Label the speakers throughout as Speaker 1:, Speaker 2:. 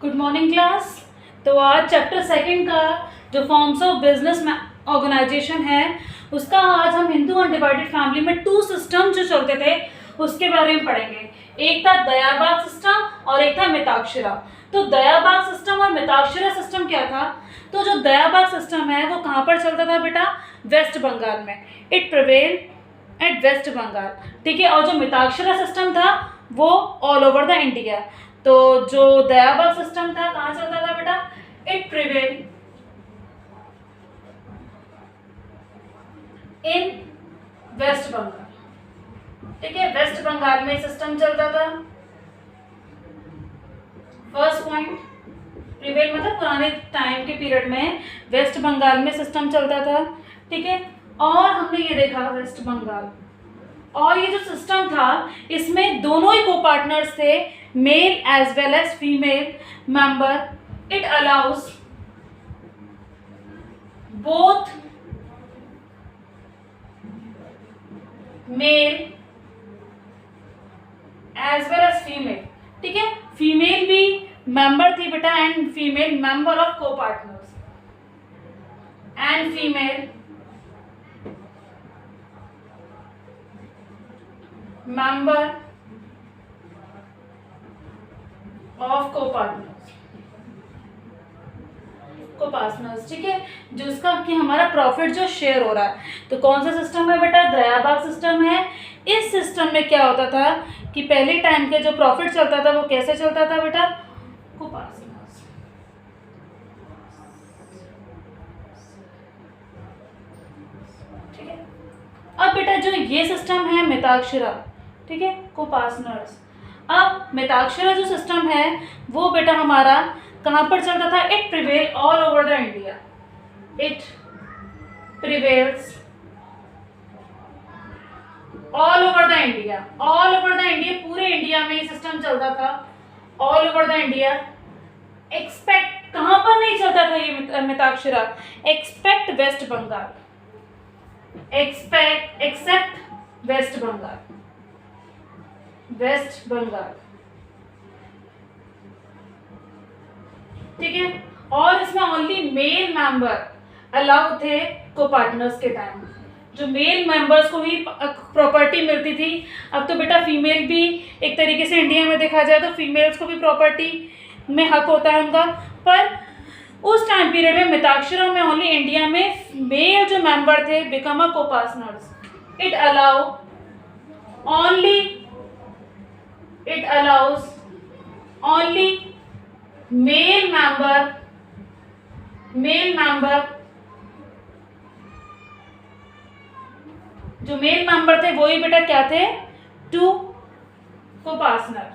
Speaker 1: Good morning class. तो आज chapter second का जो फॉर्म्स ऑफ बिजनेस ऑर्गेनाइजेशन है उसका आज हम हिंदू अनडिवाइडेड फैमिली में टू सिस्टम जो चलते थे उसके बारे में पढ़ेंगे। एक था दयाबाग सिस्टम और एक था मिताक्षरा। तो दयाबाग सिस्टम और मिताक्षरा सिस्टम क्या था? तो जो दयाबाग सिस्टम है वो कहाँ पर चलता था बेटा? वेस्ट बंगाल में। It prevail at West Bengal, ठीक है। और जो मिताक्षरा सिस्टम था वो ऑल ओवर द इंडिया। तो जो दयाबाग सिस्टम था कहाँ चलता था बेटा? It prevail in West Bengal, ठीक है। वेस्ट बंगाल में सिस्टम चलता था। फर्स्ट पॉइंट, प्रिवेल मतलब पुराने टाइम के पीरियड में वेस्ट बंगाल में सिस्टम चलता था, ठीक है। और हमने ये देखा वेस्ट बंगाल, और ये जो सिस्टम था इसमें दोनों ही को पार्टनर्स थे, male as well as female member. It allows both male as well as female, ठीक है। फीमेल भी मेंबर थी बेटा and female member of co partners and female member of co partners, ठीक है। जो इसका कि हमारा प्रॉफिट जो शेयर हो रहा है। तो कौन सा सिस्टम है बेटा? दयाबाग सिस्टम है। इस सिस्टम में क्या होता था कि पहले टाइम के जो प्रॉफिट चलता था वो कैसे चलता था बेटा? को पार्टनर्स, ठीक है। अब बेटा जो ये सिस्टम है मिताक्षरा, ठीक है, को पार्टनर्स। अब मिताक्षरा जो सिस्टम है वो बेटा हमारा कहाँ पर चलता था? It prevail all over the India. It prevails all over the India. All over the India, पूरे इंडिया में ये सिस्टम चलता था। All over the India. Expect कहाँ पर नहीं चलता था ये मिताक्षरा? एक्सपेक्ट वेस्ट बंगाल। एक्सेप्ट वेस्ट बंगाल। वेस्ट बंगाल, ठीक है। और इसमें ओनली मेल मेंबर अलाउ थे को पार्टनर्स के टाइम। जो मेल मेंबर्स को ही प्रॉपर्टी मिलती थी। अब तो बेटा फीमेल भी एक तरीके से इंडिया में देखा जाए तो फीमेल्स को भी प्रॉपर्टी में हक होता है उनका। पर उस टाइम पीरियड में मिताक्षरा में ओनली इंडिया में मेल जो मेंबर थे बिकम अ को partners. It allow only, it allows only male member जो मेल मेंबर थे वही बेटा क्या थे? टू को पार्टनर।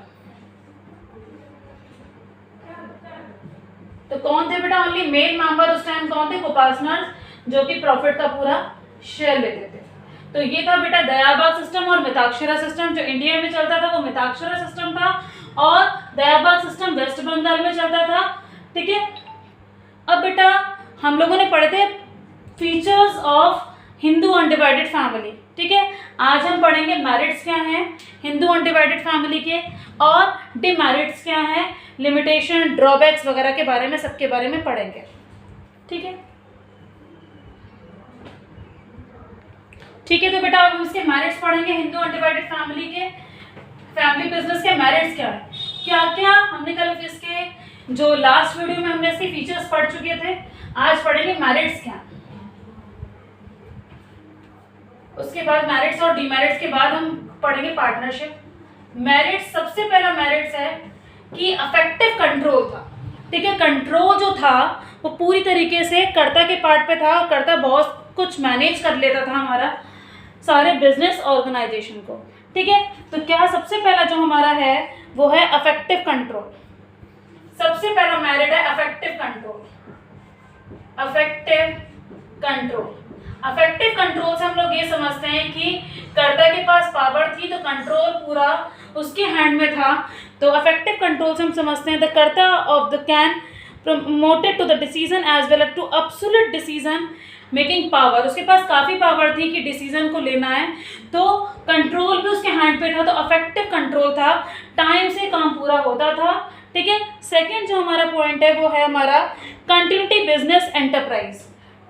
Speaker 1: तो कौन थे बेटा? ओनली मेल मेंबर उस टाइम कौन थे? को पार्टनर, जो कि प्रॉफिट का पूरा शेयर लेते थे। तो ये था बेटा दयाबाग सिस्टम और मिताक्षरा सिस्टम। जो इंडिया में चलता था वो मिताक्षरा सिस्टम था और दयाबाग सिस्टम वेस्ट बंगाल में चलता था, ठीक है। अब बेटा हम लोगों ने पढ़े थे features of Hindu undivided family, ठीक है। आज हम पढ़ेंगे मेरिट्स क्या हैं हिंदू अनडिवाइडेड फैमिली के और डिमेरिट्स क्या हैं, लिमिटेशन, ड्रॉबैक्स वगैरह के बारे में, सबके बारे में पढ़ेंगे, ठीक है। ठीक है, तो बेटा अब हम इसके मेरिट्स पढ़ेंगे हिंदू अनडिवाइडेड फैमिली के। फैमिली बिजनेस के मेरिट्स क्या है, क्या क्या हमने कल इसके जो लास्ट वीडियो में हमने इसके फीचर्स पढ़ चुके थे। आज पढ़ेंगे मेरिट्स क्या। उसके बाद मेरिट्स और डिमेरिट्स के बाद हम पढ़ेंगे पार्टनरशिप। मेरिट्स, सबसे पहला मेरिट्स है कि अफेक्टिव कंट्रोल था, ठीक है। कंट्रोल जो था वो पूरी तरीके से कर्ता के पार्ट पे था और कर्ता बहुत कुछ मैनेज कर लेता था हमारा सारे बिजनेस ऑर्गेनाइजेशन को, ठीक है। तो क्या सबसे पहला जो हमारा है वो है अफेक्टिव कंट्रोल। सबसे पहला मेरिट है affective control. Affective control, affective control से हम लोग ये समझते हैं कि कर्ता के पास पावर थी तो कंट्रोल पूरा उसके हैंड में था। तो अफेक्टिव कंट्रोल से हम समझते हैं द कर्ता of the can promoted to the decision as well as to absolute decision making power. उसके पास काफ़ी पावर थी कि डिसीजन को लेना है, तो कंट्रोल भी उसके हैंड पे था। तो अफेक्टिव कंट्रोल था, टाइम से काम पूरा होता था, ठीक है। सेकेंड जो हमारा पॉइंट है वो है हमारा कंटिन्यूटी बिजनेस एंटरप्राइज,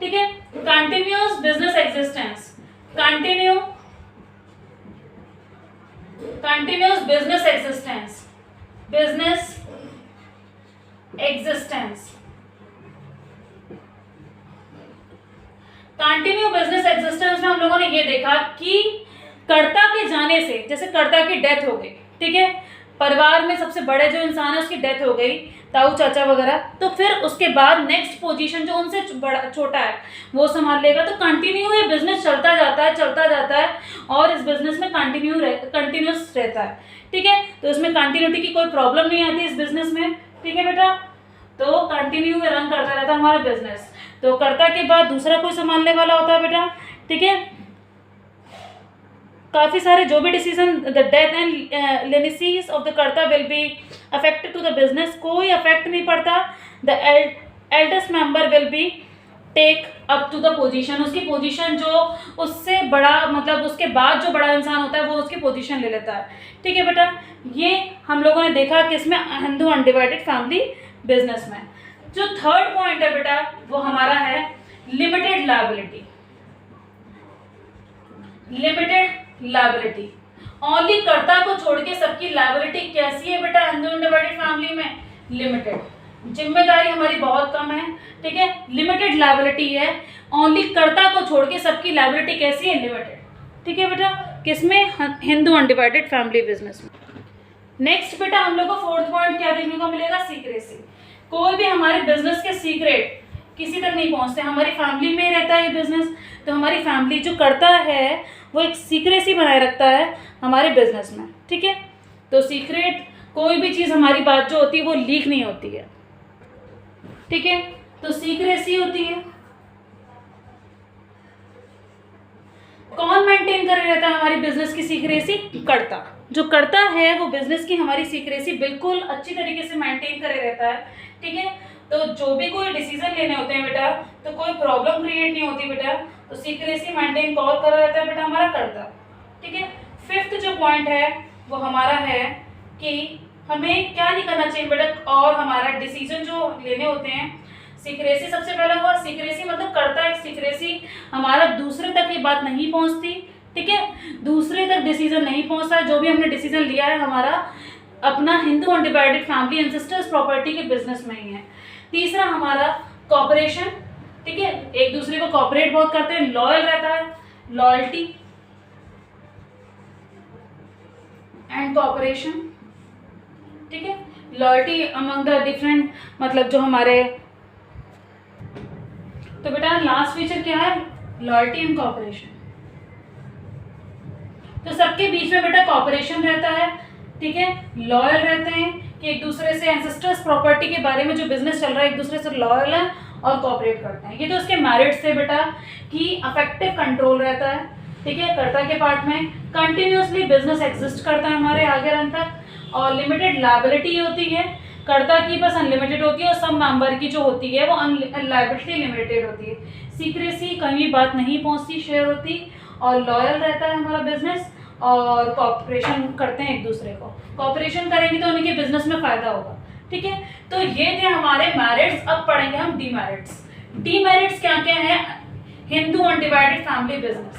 Speaker 1: ठीक है। Continuous business existence, continuous business existence, business existence, continue business existence में हम लोगों ने ये देखा कि कर्ता के जाने से, जैसे कर्ता की डेथ हो गई, ठीक है, परिवार में सबसे बड़े जो इंसान है उसकी डेथ हो गई, ताऊ चाचा वगैरह, तो फिर उसके बाद नेक्स्ट पोजीशन जो उनसे बड़ा छोटा है वो संभाल लेगा। तो कंटिन्यू ये बिजनेस चलता जाता है और इस बिजनेस में कंटिन्यूस रहता है, ठीक है। तो इसमें कंटिन्यूटी की कोई प्रॉब्लम नहीं आती इस बिजनेस में, ठीक है बेटा। तो कंटिन्यू रन करता रहता है हमारा बिजनेस। तो कर्ता के बाद दूसरा कोई संभालने वाला होता है बेटा, ठीक है। काफ़ी सारे जो भी decision, the death and lunacy of the karta will be affected to the business, कोई अफेक्ट नहीं पड़ता। The eldest member will be take up to the position, उसकी पोजीशन जो उससे बड़ा, मतलब उसके बाद जो बड़ा इंसान होता है वो उसकी पोजीशन ले लेता है, ठीक है बेटा। ये हम लोगों ने देखा कि इसमें हिंदू अनडिवाइडेड फैमिली बिजनेस में। जो थर्ड पॉइंट है बेटा वो हमारा है limited liability, limited liability. Only कर्ता को छोड़ के सबकी लायबिलिटी कैसी है बेटा हिंदू अनडिवाइडेड फैमिली में? लिमिटेड, जिम्मेदारी हमारी बहुत कम है, ठीक है, लिमिटेड लायबिलिटी है। ओनली कर्ता को छोड़ के सबकी लायबिलिटी कैसी है? लिमिटेड, ठीक है बेटा। किसमें? हिंदू अनडिवाइडेड फैमिली बिजनेस में। नेक्स्ट बेटा हम लोग को फोर्थ पॉइंट क्या देखने को मिलेगा? सीक्रेसी। कोई भी हमारे बिजनेस के सीक्रेट किसी तक नहीं पहुंचते, हमारी फैमिली में रहता है ये बिजनेस, तो हमारी फैमिली जो करता है वो एक सीक्रेसी बनाए रखता है हमारे बिजनेस में, ठीक है। तो सीक्रेट, कोई भी चीज़ हमारी बात जो होती है वो लीक नहीं होती है, ठीक है। तो सीक्रेसी होती है। कौन मेंटेन कर रहता है हमारी बिजनेस की सीक्रेसी? कर्ता। जो करता है वो बिजनेस की हमारी सीक्रेसी बिल्कुल अच्छी तरीके से मेंटेन करे रहता है, ठीक है। तो जो भी कोई डिसीजन लेने होते हैं बेटा, तो कोई प्रॉब्लम क्रिएट नहीं होती बेटा, तो सीक्रेसी मेंटेन कौन कर रहता है बेटा? हमारा कर्ता, ठीक है। फिफ्थ जो पॉइंट है वो हमारा है कि हमें क्या नहीं करना चाहिए बेटा, और हमारा डिसीजन जो लेने होते हैं, सीक्रेसी सबसे पहला हुआ। सीक्रेसी मतलब करता है सीक्रेसी, हमारा दूसरे तक ये बात नहीं पहुंचती, ठीक है, दूसरे तक डिसीजन नहीं पहुंचता है। जो भी हमने डिसीजन लिया है हमारा अपना Hindu undivided family ancestors property के बिजनेस में ही है। तीसरा हमारा कॉपरेशन, ठीक है, एक दूसरे को कॉपरेट बहुत करते हैं, लॉयल रहता है, लॉयल्टी एंड कॉपरेशन, ठीक है, लॉयल्टी अमंग द डिफरेंट, मतलब जो हमारे, तो बेटा लास्ट फीचर क्या है? Loyalty and cooperation. तो सबके बीच में बेटा कॉपरेशन रहता है, ठीक है, लॉयल रहते हैं कि एक दूसरे से एंसेस्टर्स प्रॉपर्टी के बारे में जो बिजनेस चल रहा है एक दूसरे से लॉयल है और कॉपरेट करते हैं। ये तो उसके मेरिट्स थे बेटा कि अफेक्टिव कंट्रोल रहता है, ठीक है, कर्ता के पार्ट में। कंटिन्यूसली बिजनेस एग्जिस्ट करता है हमारे आगे रन तक, और लिमिटेड लायबिलिटी होती है, कर्ता की बस अनलिमिटेड होती है और सब मेंबर की जो होती है वो लायबिलिटी लिमिटेड होती है। सीक्रेसी, कहीं बात नहीं पहुंचती, शेयर होती, और लॉयल रहता है हमारा बिजनेस, और कॉपरेशन करते हैं एक दूसरे को। कॉपरेशन करेंगे तो उनके बिजनेस में फायदा होगा, ठीक है। तो ये थे हमारे मेरिट्स। अब पढ़ेंगे हम डीमेरिट्स। डीमेरिट्स क्या क्या है हिंदू अनडिवाइडेड फैमिली बिजनेस,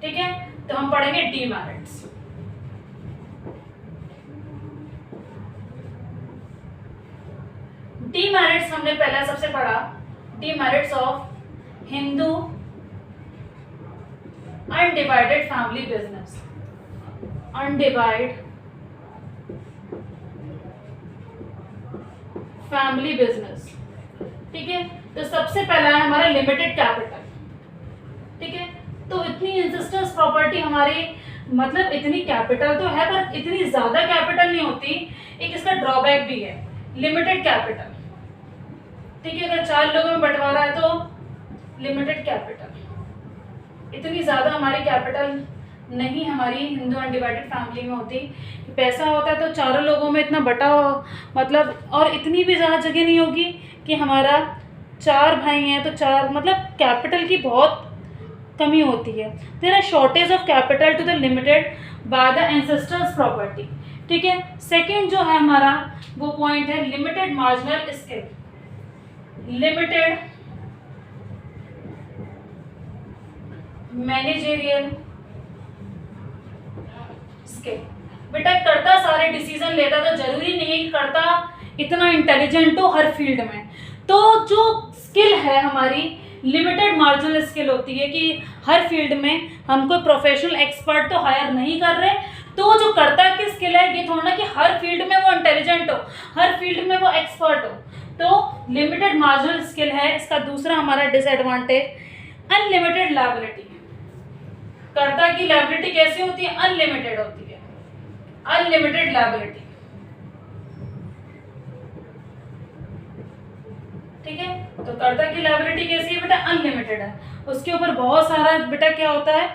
Speaker 1: ठीक है। तो हम पढ़ेंगे डीमेरिट्स। डीमेरिट्स हमने पहला सबसे पढ़ा, demerits of Hindu undivided family business, undivided family business, ठीक है। तो सबसे पहला है हमारा लिमिटेड कैपिटल, ठीक है। तो इतनी एंसेस्टर्स प्रॉपर्टी हमारी, मतलब इतनी कैपिटल तो है पर इतनी ज्यादा कैपिटल नहीं होती। एक इसका ड्रॉबैक भी है, लिमिटेड कैपिटल, ठीक है। अगर 4 लोगों में बंटवारा है तो लिमिटेड कैपिटल, इतनी ज़्यादा हमारी कैपिटल नहीं हमारी हिंदू अनडिवाइडेड फैमिली में होती। पैसा होता है तो 4 लोगों में इतना बटा हो, मतलब, और इतनी भी ज़्यादा जगह नहीं होगी कि हमारा 4 भाई हैं तो 4, मतलब कैपिटल की बहुत कमी होती है। There are shortage of capital to the limited by the ancestors property, ठीक है। सेकेंड जो है हमारा वो पॉइंट है limited marginal skill, limited managerial skill. बेटा करता सारे डिसीजन लेता तो जरूरी नहीं है कि करता इतना इंटेलिजेंट हो हर फील्ड में। तो जो स्किल है हमारी लिमिटेड मार्जिनल स्किल होती है कि हर फील्ड में हम कोई प्रोफेशनल एक्सपर्ट तो हायर नहीं कर रहे, तो जो करता की स्किल है ये थोड़ा ना कि हर फील्ड में वो इंटेलिजेंट हो, हर फील्ड में वो एक्सपर्ट हो। तो लिमिटेड मार्जिनल स्किल है। इसका दूसरा हमारा डिसएडवांटेज अनलिमिटेड लायबिलिटी। कर्ता की लायबिलिटी कैसी होती है? अनलिमिटेड होती है, अनलिमिटेड लायबिलिटी। ठीक है, तो कर्ता की लायबिलिटी कैसी है बेटा? अनलिमिटेड है। उसके ऊपर बहुत सारा बेटा क्या होता है,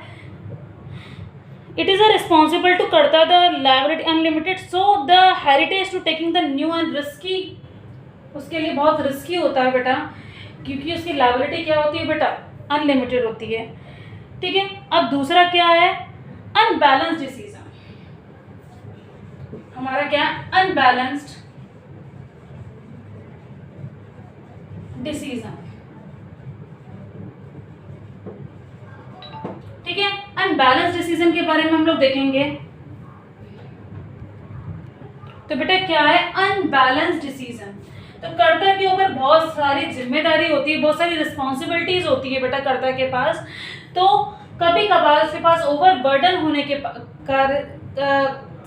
Speaker 1: it is a responsible to karta the liability unlimited, so the heritage to taking the new and risky, उसके लिए बहुत रिस्की होता है बेटा, क्योंकि उसकी लायबिलिटी क्या होती है बेटा? अनलिमिटेड होती है। ठीक है, अब दूसरा क्या है? Unbalanced decision. हमारा क्या है? Unbalanced decision. ठीक है, अनबैलेंस्ड डिसीजन के बारे में हम लोग देखेंगे। तो बेटा क्या है अनबैलेंस्ड डिसीजन? तो कर्ता के ऊपर बहुत सारी जिम्मेदारी होती है, बहुत सारी रिस्पॉन्सिबिलिटीज होती है बेटा कर्ता के पास। तो कभी कभार उसके पास ओवर बर्डन होने के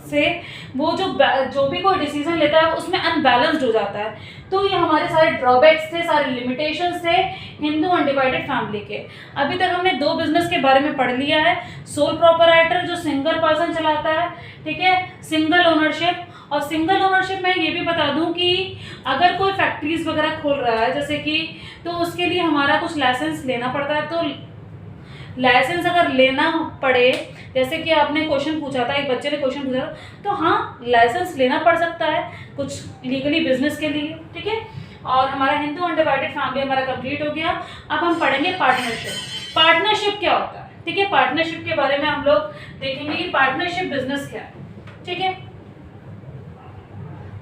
Speaker 1: से वो जो भी कोई डिसीजन लेता है उसमें अनबैलेंस्ड हो जाता है। तो ये हमारे सारे ड्रॉबैक्स थे, सारे लिमिटेशंस थे हिंदू अनडिवाइडेड फैमिली के। अभी तक हमने दो बिजनेस के बारे में पढ़ लिया है, सोल प्रोपराइटर जो सिंगल पर्सन चलाता है, ठीक है, सिंगल ओनरशिप। और सिंगल ओनरशिप में ये भी बता दूं कि अगर कोई फैक्ट्रीज वगैरह खोल रहा है जैसे कि, तो उसके लिए हमारा कुछ लाइसेंस लेना पड़ता है। तो लाइसेंस अगर लेना पड़े, जैसे कि आपने क्वेश्चन पूछा था, एक बच्चे ने क्वेश्चन पूछा था, तो हाँ लाइसेंस लेना पड़ सकता है कुछ लीगली बिजनेस के लिए। ठीक है, और हमारा हिंदू अनडिवाइडेड फैमिली हमारा कंप्लीट हो गया। अब हम पढ़ेंगे पार्टनरशिप। पार्टनरशिप क्या होता है? ठीक है, पार्टनरशिप के बारे में हम लोग देखेंगे कि पार्टनरशिप बिजनेस क्या है। ठीक है,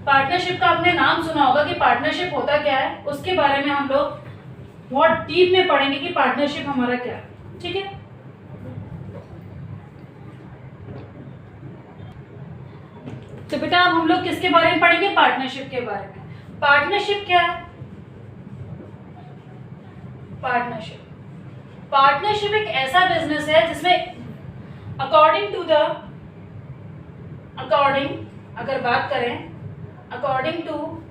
Speaker 1: पार्टनरशिप का आपने नाम सुना होगा कि पार्टनरशिप होता क्या है, उसके बारे में हम लोग बहुत डीप में पढ़ेंगे कि पार्टनरशिप हमारा क्या है। ठीक है, तो बेटा अब हम लोग किसके बारे में पढ़ेंगे? पार्टनरशिप के बारे में। पार्टनरशिप क्या है? पार्टनरशिप एक ऐसा बिजनेस है जिसमें अगर बात करें according to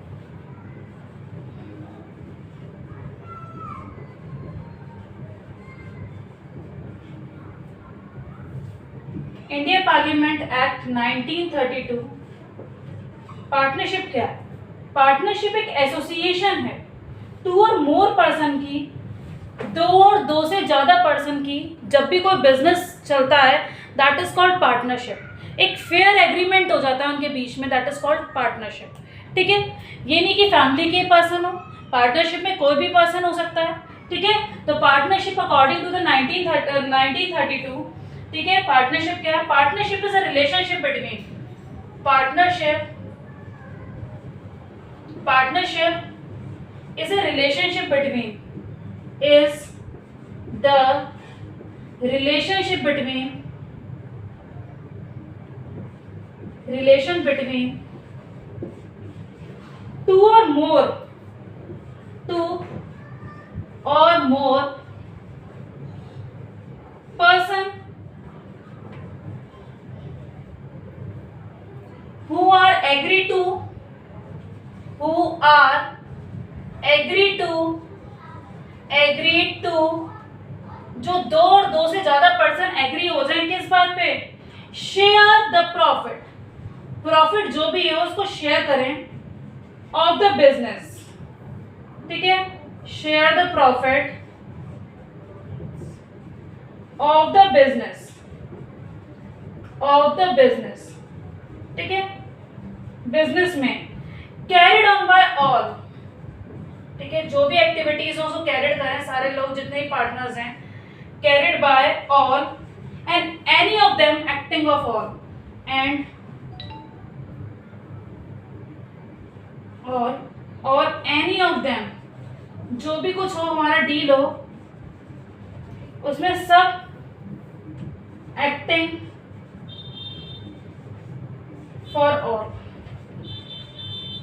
Speaker 1: Indian parliament act 1932, partnership क्या है? पार्टनरशिप एक एसोसिएशन है टू और मोर पर्सन की, दो और दो से ज्यादा पर्सन की, जब भी कोई बिजनेस चलता है दैट इज कॉल्ड पार्टनरशिप। एक फेयर एग्रीमेंट हो जाता है उनके बीच में, दैट इज कॉल्ड पार्टनरशिप। ठीक है, ये नहीं कि फैमिली के पर्सन हो, पार्टनरशिप में कोई भी पर्सन हो सकता है। ठीक है, तो पार्टनरशिप अकॉर्डिंग टू द 1932, ठीक है, पार्टनरशिप क्या है? Partnership is a relationship between partnership is a relationship between two or more person who are agree to जो दो और दो से ज्यादा पर्सन एग्री हो जाए किस बात पे? शेयर द प्रॉफिट जो भी है उसको शेयर करें ऑफ द बिजनेस। ठीक है, share the profit of the business. ठीक है, बिजनेस में कैरिड ऑन बाय ऑल। ठीक है, जो भी एक्टिविटीज हो उसको कैरिड करें सारे लोग जितने ही पार्टनर्स हैं, carried by all and any of them acting of all, and और एनी ऑफ देम, जो भी कुछ हो हमारा डील हो उसमें सब एक्टिंग फॉर ऑल।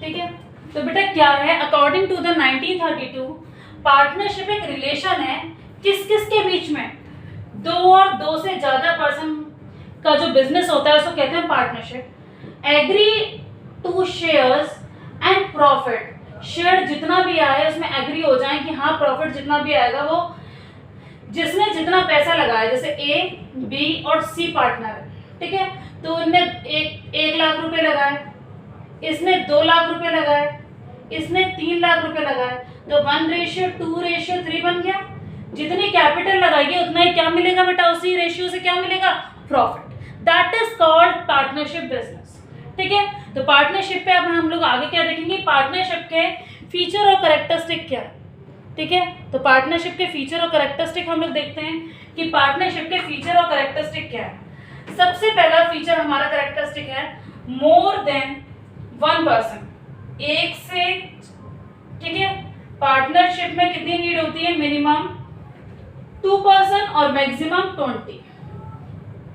Speaker 1: ठीक है, तो बेटा क्या है, अकॉर्डिंग टू द 1932 पार्टनरशिप एक रिलेशन है किस किस के बीच में, दो और दो से ज्यादा पर्सन का जो बिजनेस होता है उसको कहते हैं partnership. Agree to shares and profit, share जितना भी आए उसमें एग्री हो जाए कि हाँ प्रॉफिट जितना भी आएगा वो जिसने जितना पैसा लगाया, जैसे ए बी और सी पार्टनर है, ठीक है, तो इनने एक लाख रुपए लगाए, इसने 2 लाख रुपए लगाए, इसने 3 लाख रुपए लगाए, तो 1:2:3 बन गया। जितनी कैपिटल लगाएगी उतना ही क्या मिलेगा बेटा, उसी रेशियो से क्या मिलेगा, profit. That is called partnership business. ठीक है, तो पार्टनरशिप पे अब हम लोग आगे क्या देखेंगे, पार्टनरशिप के फीचर और कैरेक्टरिस्टिक क्या है। ठीक है, तो पार्टनरशिप के फीचर और कैरेक्टरिस्टिक हम लोग देखते हैं कि पार्टनरशिप के फीचर और कैरेक्टरिस्टिक क्या है। सबसे पहला फीचर हमारा कैरेक्टरिस्टिक है मोर देन 1 पर्सन, एक से। ठीक है, पार्टनरशिप में कितनी नीड होती है, मिनिमम 2 पर्सन और maximum 20,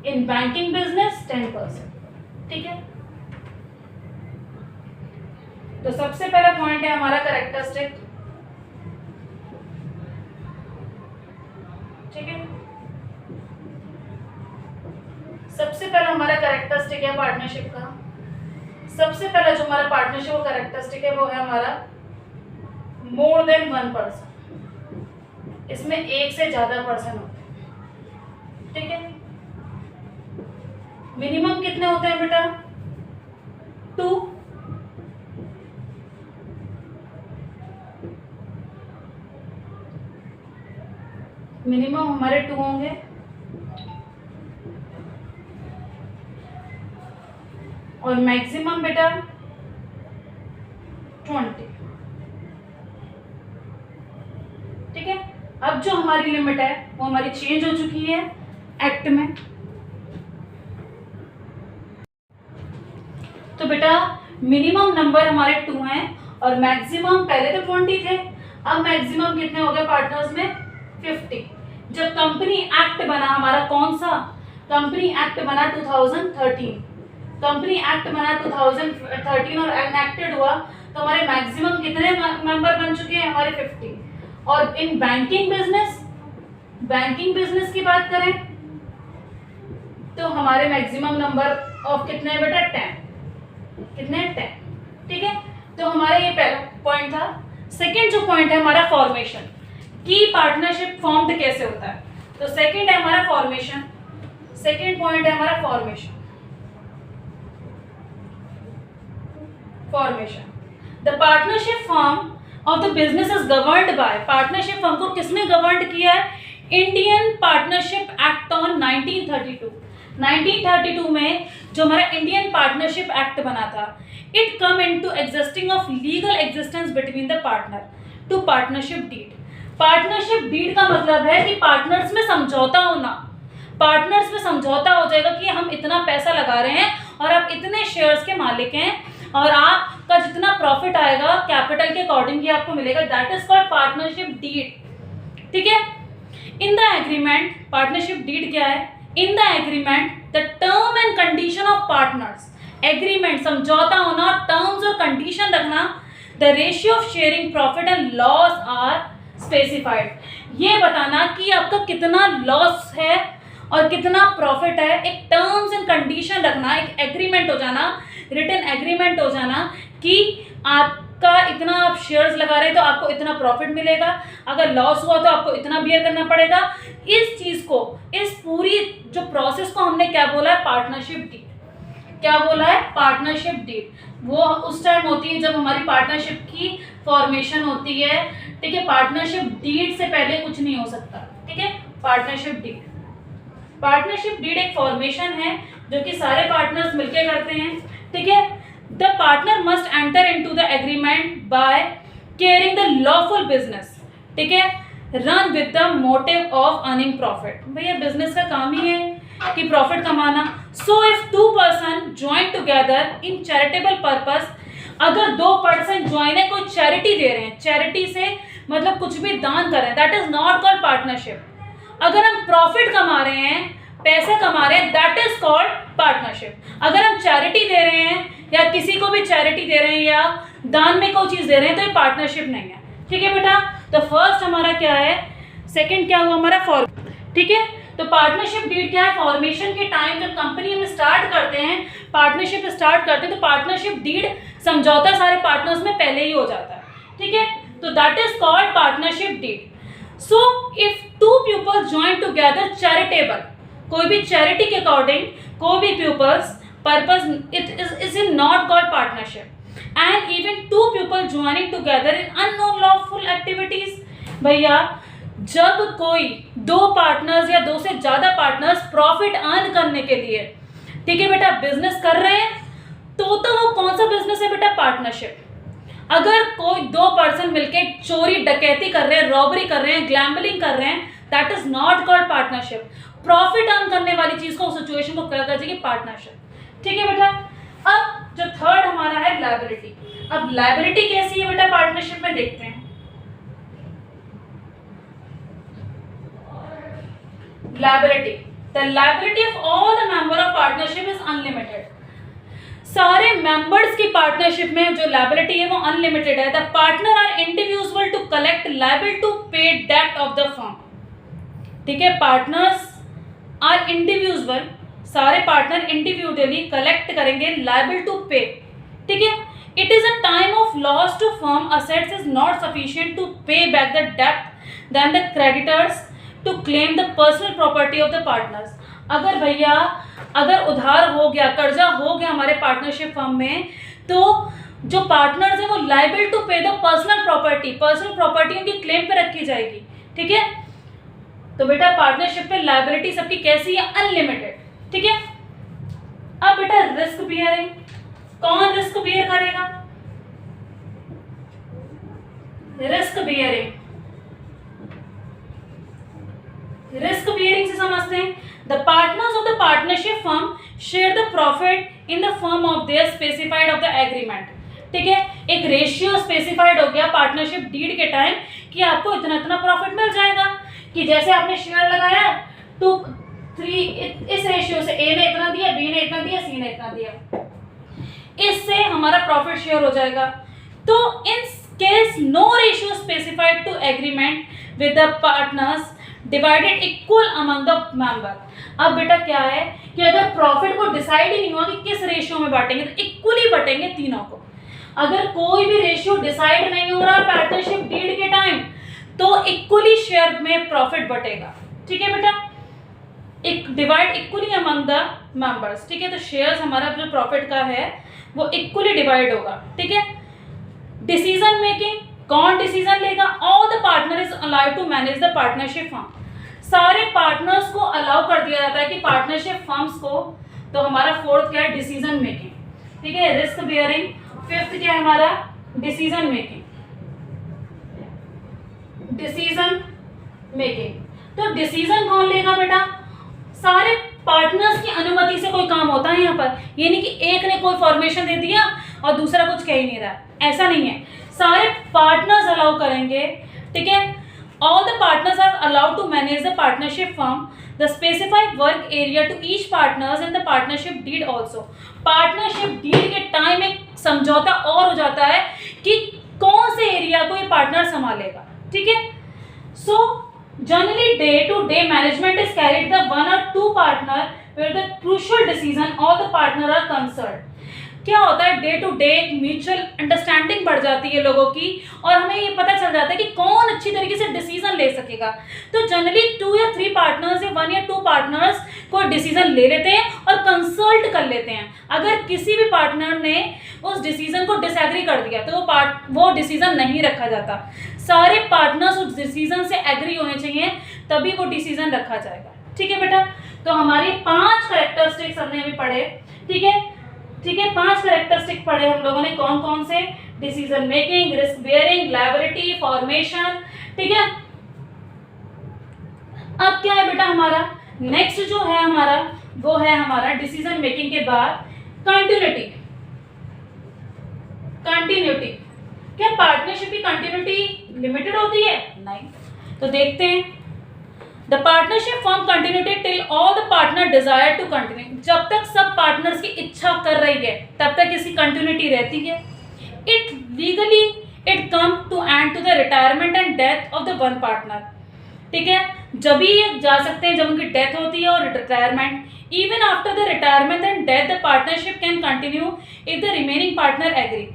Speaker 1: in banking business 10 person. ठीक है, तो सबसे पहला पॉइंट है हमारा कैरेक्टरिस्टिक। ठीक है, सबसे पहला हमारा कैरेक्टरिस्टिक है पार्टनरशिप का, सबसे पहला जो हमारा पार्टनरशिप का कैरेक्टरिस्टिक है वो है हमारा मोर देन 1 पर्सन, इसमें एक से ज्यादा पर्सन होते हैं। ठीक है, मिनिमम कितने होते हैं बेटा, 2। मिनिमम हमारे 2 होंगे, और मैक्सिमम बेटा 20। ठीक है, अब जो हमारी लिमिट है वो हमारी चेंज हो चुकी है एक्ट में। तो बेटा मिनिमम नंबर हमारे 2 हैं और मैक्सिमम पहले तो 20 थे, अब मैक्सिमम कितने हो गए पार्टनर्स में, 50। जब कंपनी एक्ट बना हमारा, कौन सा कंपनी एक्ट बना, 2013, कंपनी एक्ट बना 2013 और एनेक्टेड हुआ, तो हमारे मैक्सिमम कितने मेंबर बन चुके हैं, हमारे 50। और इन बैंकिंग बिजनेस की बात करें तो हमारे मैक्सिमम नंबर ऑफ कितने हैं बेटा, 10। कितने, 10। ठीक है, तो हमारा ये पहला पॉइंट था। सेकेंड जो पॉइंट है हमारा फॉर्मेशन, की पार्टनरशिप फॉर्म्ड कैसे होता है, तो सेकेंड है हमारा फॉर्मेशन। सेकेंड पॉइंट है हमारा formation. The partnership form of the business is governed bye, partnership form को किसने गवर्न किया है, इंडियन पार्टनरशिप एक्ट ऑन 1932। 1932 में जो हमारा इंडियन पार्टनरशिप एक्ट बना था, it come into existing of legal existence between the partner to partnership deed. Partnership deed का मतलब है कि पार्टनर्स में समझौता होना, पार्टनर्स में समझौता हो जाएगा कि हम इतना पैसा लगा रहे हैं और आप इतने शेयर्स के मालिक हैं और आपका जितना प्रॉफिट आएगा कैपिटल के अकॉर्डिंग ही आपको मिलेगा, that is called partnership deed. ठीक है, in the agreement, partnership deed क्या है, in the agreement the term and condition of partners, agreement समझौता होना और टर्म्स और कंडीशन रखना, the ratio of sharing profit and loss are specified, ये बताना कि आपका कितना लॉस है और कितना प्रॉफिट है, एक टर्म्स एंड कंडीशन रखना, एक एग्रीमेंट हो जाना, रिटन एग्रीमेंट हो जाना कि आपका इतना आप शेयर्स लगा रहे हैं तो आपको इतना प्रॉफिट मिलेगा, अगर लॉस हुआ तो आपको इतना बियर करना पड़ेगा। इस चीज को, इस पूरी जो प्रोसेस को हमने क्या बोला है, पार्टनरशिप डीड। क्या बोला है, पार्टनरशिप डीड। वो उस टाइम होती है जब हमारी पार्टनरशिप की फॉर्मेशन होती है। ठीक है, पार्टनरशिप डीड से पहले कुछ नहीं हो सकता। ठीक है, पार्टनरशिप डीड, पार्टनरशिप डीड एक फॉर्मेशन है जो कि सारे पार्टनर्स मिलकर करते हैं। ठीक है, the partner must enter into the agreement by caring the lawful business. ठीक है, run with the motive of earning profit. भैया बिजनेस का काम ही है कि प्रॉफिट कमाना। So if 2 person join together in charitable purpose, अगर 2% ज्वाइन है, कोई चैरिटी दे रहे हैं, चैरिटी से मतलब कुछ भी दान कर रहे हैं, that is not called partnership. अगर हम प्रॉफिट कमा रहे हैं, पैसे कमा रहे हैं, दैट इज कॉल्ड पार्टनरशिप। अगर हम चैरिटी दे रहे हैं या किसी को भी चैरिटी दे रहे हैं या दान में कोई चीज दे रहे हैं, तो ये पार्टनरशिप नहीं है। ठीक है बेटा, तो फर्स्ट हमारा क्या है, सेकंड क्या हुआ हमारा फॉर्म। ठीक है, तो पार्टनरशिप डीड क्या है, फॉर्मेशन के टाइम जब कंपनी हम स्टार्ट करते हैं, पार्टनरशिप स्टार्ट करते हैं, तो पार्टनरशिप डीड समझौता सारे पार्टनर्स में पहले ही हो जाता है। ठीक है, तो that is called partnership deed. So if two peoples join together charitable, कोई भी चैरिटी के अकॉर्डिंग कोई भी peoples purpose, it is in not called partnership. And even two people joining together in unknown lawful activities. भैया जब कोई दो partners या दो से ज्यादा पार्टनर्स प्रॉफिट अर्न करने के लिए, ठीक है बेटा, बिजनेस कर रहे हैं, तो वो कौन सा बिजनेस है बेटा, पार्टनरशिप। अगर कोई दो पर्सन मिलके चोरी डकैती कर रहे हैं, रॉबरी कर रहे हैं, ग्लैम्बलिंग कर रहे हैं, that is not called partnership. Profit earn करने वाली चीज को, सिचुएशन को क्या कर जाएगी, पार्टनरशिप। ठीक है बेटा, अब जो थर्ड हमारा है लायबिलिटी। अब लायबिलिटी कैसी है बेटा पार्टनरशिप में, देखते हैं। Liability, the liability of all the member of partnership is unlimited. सारे मेंबर्स की पार्टनरशिप में जो लायबिलिटी है वो अनलिमिटेड है। The partner are individual to collect liable to pay debt of the firm. ठीक है, पार्टनर्स आर इंडिविजुअल, सारे पार्टनर इंडिविजुअली कलेक्ट करेंगे लायबल टू पे। ठीक है, it is a time of loss to firm assets is not sufficient to pay back the date then the creditors to claim the personal property of the partners. अगर भैया अगर उधार हो गया, कर्जा हो गया हमारे पार्टनरशिप फर्म में, तो जो पार्टनर्स है वो लायबल टू पे द पर्सनल प्रॉपर्टी उनकी क्लेम पे रखी जाएगी। ठीक है, तो बेटा पार्टनरशिप पे लायबिलिटी सबकी कैसी है, अनलिमिटेड। ठीक है, अब बेटा रिस्क बियरिंग, कौन रिस्क बियर करेगा, रिस्क बियरिंग। रिस्क बियरिंग से समझते हैं, the partners of the partnership firm share the profit in the form of their specified of the agreement. ठीक है, एक रेशियो स्पेसिफाइड हो गया पार्टनरशिप डीड के टाइम कि आपको इतना इतना प्रॉफिट मिल जाएगा, कि जैसे आपने शेयर लगाया 2-3, इस रेशियो से ए ने इतना दिया, बी ने इतना दिया, सी ने इतना दिया, इससे हमारा प्रॉफिट शेयर हो जाएगा। तो in case no ratio specified to agreement with the partners divided equal among the member. अब बेटा क्या है कि अगर प्रॉफिट को डिसाइड ही नहीं हुआ कि किस रेशियो में बांटेंगे, तो इक्वली बटेंगे तीनों को। अगर कोई भी रेशियो डिसाइड नहीं हो रहा पार्टनरशिप डीड के टाइम, तो इक्वली शेयर में प्रॉफिट बटेगा। ठीक है बेटा, एक divide equally among the members. ठीक है, तो शेयर्स हमारा जो प्रॉफिट का है वो इक्वली डिवाइड होगा। ठीक है, डिसीजन मेकिंग, कौन डिसीजन लेगा, all the partner is allowed to manage the partnership firm. सारे पार्टनर्स को अलाउ कर दिया जाता है कि पार्टनरशिप फर्म्स को। तो हमारा फोर्थ क्या है, डिसीजन मेकिंग। ठीक है, रिस्क बियरिंग। फिफ्थ क्या है हमारा, डिसीजन मेकिंग। डिसीजन मेकिंग, तो डिसीजन कौन लेगा बेटा, सारे पार्टनर्स की अनुमति से कोई काम होता है यहाँ पर। ये नहीं कि एक ने कोई फॉर्मेशन दे दिया और दूसरा कुछ कह ही नहीं रहा, ऐसा नहीं है, सारे पार्टनर्स अलाउ करेंगे। ठीक है, all the partners are allowed to manage the partnership firm, the specified work area to each partners in the partnership deed also. Partnership deed के टाइम एक समझौता और हो जाता है कि कौन से एरिया को ये पार्टनर संभालेगा। ठीक है, so generally day to day management is carried the one और two partner where the crucial decision all the partner are concerned. क्या होता है, day to day mutual understanding बढ़ जाती है लोगों की, और हमें ये पता चल जाता है कि कौन अच्छी तरीके से डिसीजन ले सकेगा। तो जनरली 2 या 3 पार्टनर्स या 1 या 2 पार्टनर्स कोई डिसीजन ले लेते हैं और कंसल्ट कर लेते हैं। अगर किसी भी पार्टनर ने उस डिसीजन को डिसएग्री कर दिया तो वो डिसीजन नहीं रखा जाता। सारे पार्टनर्स उस डिसीजन से एग्री होने चाहिए, तभी वो डिसीजन रखा जाएगा। ठीक है बेटा, तो हमारी 5 कैरेक्टरिस्टिक्स हमने अभी पढ़े। ठीक है, 5 कैरेक्टरिस्टिक पढ़े हम लोगों ने, कौन कौन से, decision making, risk bearing, liability, formation. ठीक है, अब क्या है बेटा हमारा नेक्स्ट जो है हमारा, वो है हमारा डिसीजन मेकिंग के बाद कंटिन्यूटी। कंटिन्यूटी। क्या पार्टनरशिप की कंटिन्यूटी लिमिटेड होती है? नहीं। तो देखते हैं, the partnership form continuity till all the partner desire to continue. जब तक सब पार्टनर्स की इच्छा कर रही है तब तक इसकी कंटिन्यूटी रहती है। It legally it come to end to the retirement and death of the one partner. ठीक है, जब भी ये जा सकते हैं जब उनकी डेथ होती है और retirement. Even after the retirement and death the partnership can continue if the remaining partner agree.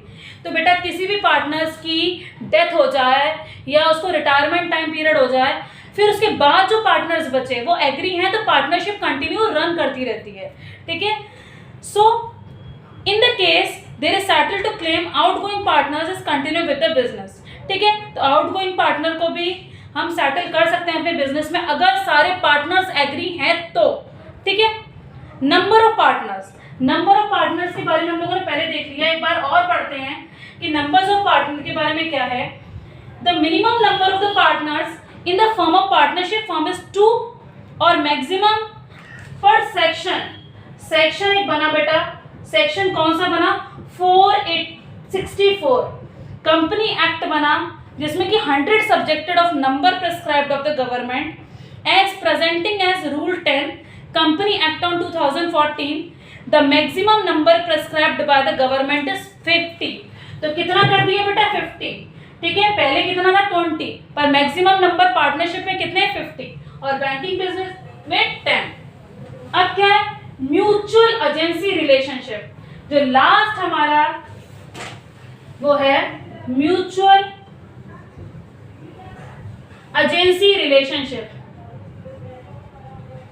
Speaker 1: तो बेटा किसी भी पार्टनर्स की डेथ हो जाए या उसको रिटायरमेंट टाइम पीरियड हो जाए, फिर उसके बाद जो पार्टनर्स बचे वो एग्री हैं, तो पार्टनरशिप कंटिन्यू रन करती रहती है। ठीक है, so in the case there is settle to claim outgoing partners is continue with the business. ठीक है, तो आउटगोइंग पार्टनर को भी हम सेटल कर सकते हैं अपने बिजनेस में अगर सारे पार्टनर्स एग्री हैं तो। ठीक है, number of partners, number of partners के बारे में हम लोगों ने पहले देख लिया, एक बार और पढ़ते हैं कि नंबर्स ऑफ पार्टनर के बारे में क्या है। The minimum number of the partners in the form of partnership form is 2 और मैक्सिमम पर सेक्शन। सेक्शन एक बना बेटा, सेक्शन कौन सा बना? 464 कंपनी एक्ट बना, जिसमें कि 100 subjected of number prescribed of the government as presenting as rule 10 company act on 2014। The maximum number prescribed by the government is 50। तो कितना कर दिया बेटा? 50। ठीक है, पहले कितना था? 20, पर मैक्सिमम नंबर पार्टनरशिप में कितने? 50 और बैंकिंग बिजनेस में 10। अब क्या है? Mutual agency relationship. जो लास्ट हमारा वो है mutual agency relationship.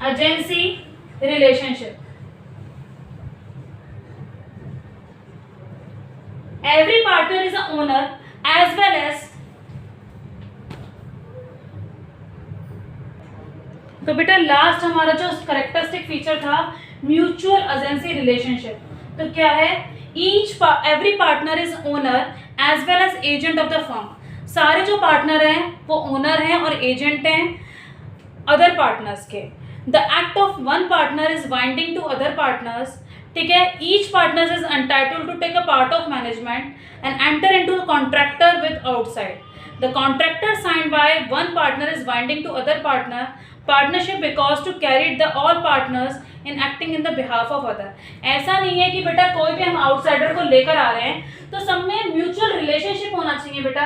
Speaker 1: Agency relationship, every partner is an owner as well as। तो बेटा लास्ट हमारा जो कैरेक्टरिस्टिक फीचर था म्यूचुअल एजेंसी रिलेशनशिप, तो क्या है? Every partner is owner as well as agent of the firm. सारे जो पार्टनर हैं वो ओनर हैं और एजेंट हैं अदर पार्टनर्स के। The act of one partner is binding to other partners. ठीक है, each partner is entitled to take a part of management and enter into contractor with outside. The contractor signed by one partner is binding to other partner partnership because to carry the all partners in acting in the behalf of other. ऐसा नहीं है कि बेटा कोई भी हम outsider को लेकर आ रहे हैं तो सब में म्यूचुअल रिलेशनशिप होना चाहिए बेटा,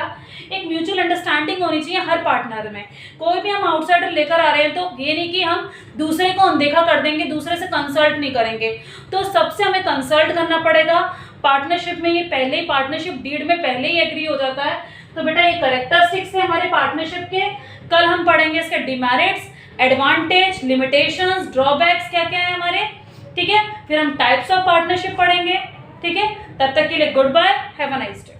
Speaker 1: एक म्यूचुअल अंडरस्टैंडिंग होनी चाहिए हर पार्टनर में। कोई भी हम आउटसाइडर लेकर आ रहे हैं तो ये नहीं कि हम दूसरे को अनदेखा कर देंगे, दूसरे से कंसल्ट नहीं करेंगे, तो सबसे हमें कंसल्ट करना पड़ेगा। पार्टनरशिप में ये पहले ही पार्टनरशिप डीड में पहले ही एग्री हो जाता है। तो बेटा ये कैरेक्टरिस्टिक्स है हमारे पार्टनरशिप के। कल हम पढ़ेंगे इसके डिमेरिट्स, एडवांटेज, लिमिटेशंस, ड्रॉबैक्स क्या क्या है हमारे। ठीक है, फिर हम टाइप्स ऑफ पार्टनरशिप पढ़ेंगे। ठीक है, तब तक के लिए good bye, have a nice day.